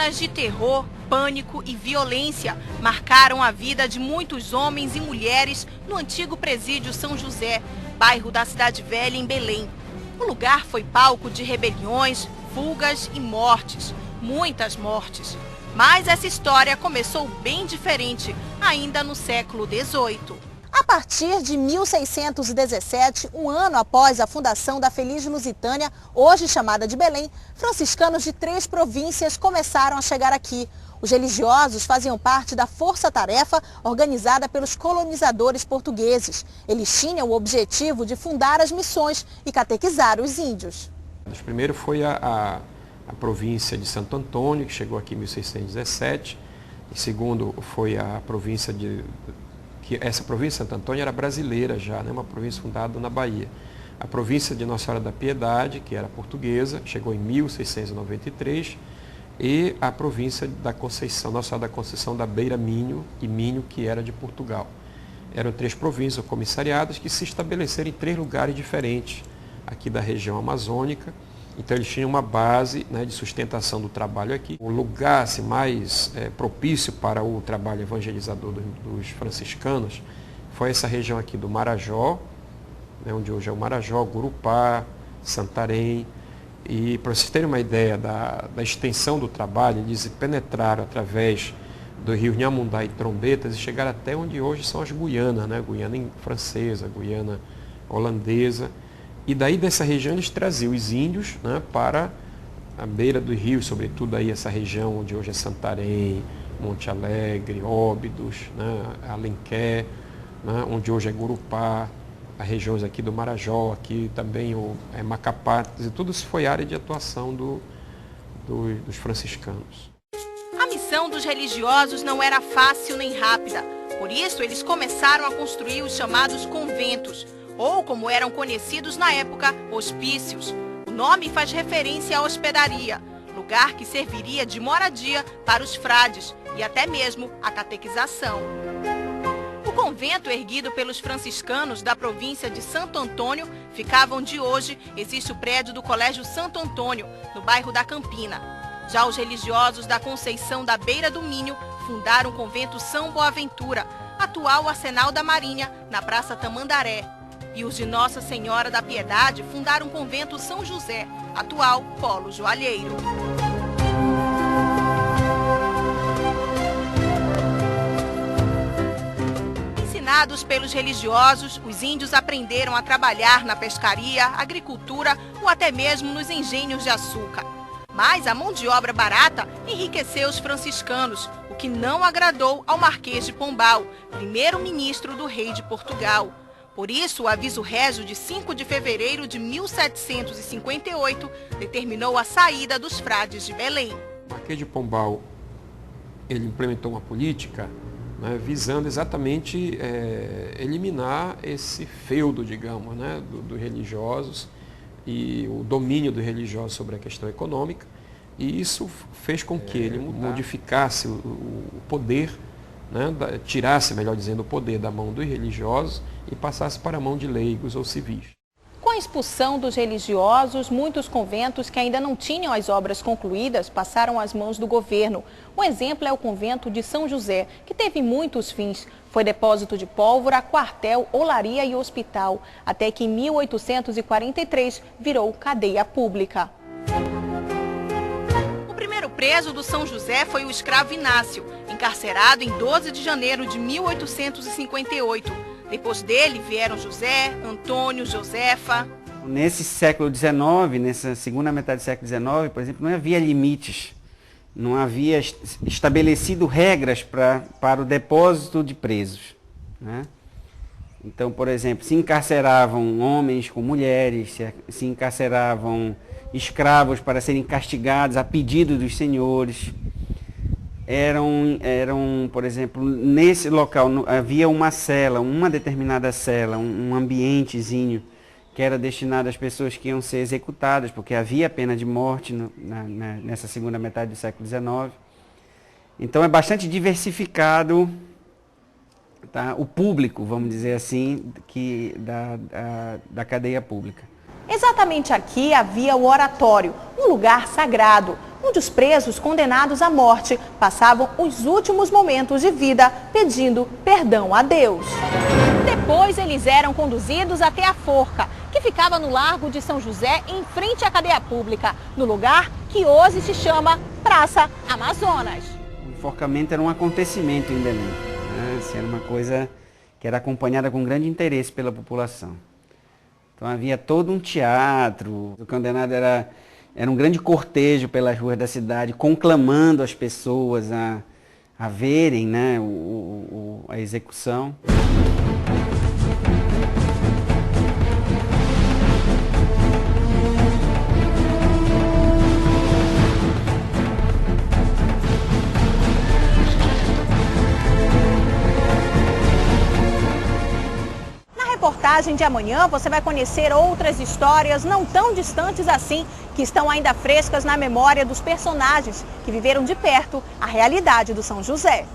Semanas de terror, pânico e violência marcaram a vida de muitos homens e mulheres no antigo presídio São José, bairro da Cidade Velha, em Belém. O lugar foi palco de rebeliões, fugas e mortes, muitas mortes. Mas essa história começou bem diferente, ainda no século XVIII. A partir de 1617, um ano após a fundação da Feliz Lusitânia, hoje chamada de Belém, franciscanos de 3 províncias começaram a chegar aqui. Os religiosos faziam parte da força-tarefa organizada pelos colonizadores portugueses. Eles tinham o objetivo de fundar as missões e catequizar os índios. O primeiro foi a província de Santo Antônio, que chegou aqui em 1617. O segundo foi a província essa província de Santo Antônio era brasileira já, né? Uma província fundada na Bahia. A província de Nossa Senhora da Piedade, que era portuguesa, chegou em 1693, e a província da Conceição, Nossa Senhora da Conceição da Beira Minho, e Minho, que era de Portugal. Eram 3 províncias comissariadas que se estabeleceram em 3 lugares diferentes aqui da região amazônica. Então eles tinham uma base, né, de sustentação do trabalho aqui. O lugar assim, mais propício para o trabalho evangelizador dos franciscanos foi essa região aqui do Marajó, né, onde hoje é o Marajó, Gurupá, Santarém. E para vocês terem uma ideia da extensão do trabalho, eles penetraram através do rio Nhamundá e Trombetas e chegaram até onde hoje são as Guianas, né, Guiana francesa, Guiana holandesa. E daí dessa região eles traziam os índios, né, para a beira do rio, sobretudo aí essa região onde hoje é Santarém, Monte Alegre, Óbidos, né, Alenquer, né, onde hoje é Gurupá, as regiões aqui do Marajó, aqui também Macapá, e tudo isso foi área de atuação dos franciscanos. A missão dos religiosos não era fácil nem rápida, por isso eles começaram a construir os chamados conventos, ou como eram conhecidos na época, hospícios. O nome faz referência à hospedaria, lugar que serviria de moradia para os frades e até mesmo a catequização. O convento erguido pelos franciscanos da província de Santo Antônio ficava onde hoje existe o prédio do Colégio Santo Antônio, no bairro da Campina. Já os religiosos da Conceição da Beira do Minho fundaram o convento São Boaventura, atual Arsenal da Marinha, na Praça Tamandaré. E os de Nossa Senhora da Piedade fundaram o convento São José, atual Polo Joalheiro. Ensinados pelos religiosos, os índios aprenderam a trabalhar na pescaria, agricultura ou até mesmo nos engenhos de açúcar. Mas a mão de obra barata enriqueceu os franciscanos, o que não agradou ao Marquês de Pombal, primeiro-ministro do rei de Portugal. Por isso, o aviso régio de 5 de fevereiro de 1758 determinou a saída dos frades de Belém. O Marquês de Pombal ele implementou uma política, né, visando exatamente eliminar esse feudo, digamos, né, dos religiosos e o domínio dos religiosos sobre a questão econômica. E isso fez com que ele modificasse o poder, né, tirasse, melhor dizendo, o poder da mão dos religiosos e passasse para a mão de leigos ou civis. Com a expulsão dos religiosos, muitos conventos que ainda não tinham as obras concluídas passaram às mãos do governo. Um exemplo é o convento de São José, que teve muitos fins. Foi depósito de pólvora, quartel, olaria e hospital, até que em 1843 virou cadeia pública. O primeiro preso do São José foi o escravo Inácio, encarcerado em 12 de janeiro de 1858. Depois dele vieram José, Antônio, Josefa. Nesse século XIX, nessa segunda metade do século XIX, por exemplo, não havia limites, não havia estabelecido regras para o depósito de presos, né? Então, por exemplo, se encarceravam homens com mulheres, se encarceravam escravos para serem castigados a pedido dos senhores. Eram, por exemplo, nesse local havia uma cela, uma determinada cela, um ambientezinho que era destinado às pessoas que iam ser executadas, porque havia pena de morte nessa segunda metade do século XIX. Então é bastante diversificado, tá, o público, vamos dizer assim, da cadeia pública. Exatamente aqui havia o oratório, um lugar sagrado, onde os presos condenados à morte passavam os últimos momentos de vida pedindo perdão a Deus. Depois eles eram conduzidos até a forca, que ficava no Largo de São José, em frente à cadeia pública, no lugar que hoje se chama Praça Amazonas. O enforcamento era um acontecimento em Belém, né? Assim, era uma coisa que era acompanhada com grande interesse pela população. Então havia todo um teatro, o condenado era um grande cortejo pelas ruas da cidade, conclamando as pessoas a verem, né, a execução. Na reportagem de amanhã você vai conhecer outras histórias não tão distantes assim, que estão ainda frescas na memória dos personagens que viveram de perto a realidade do São José.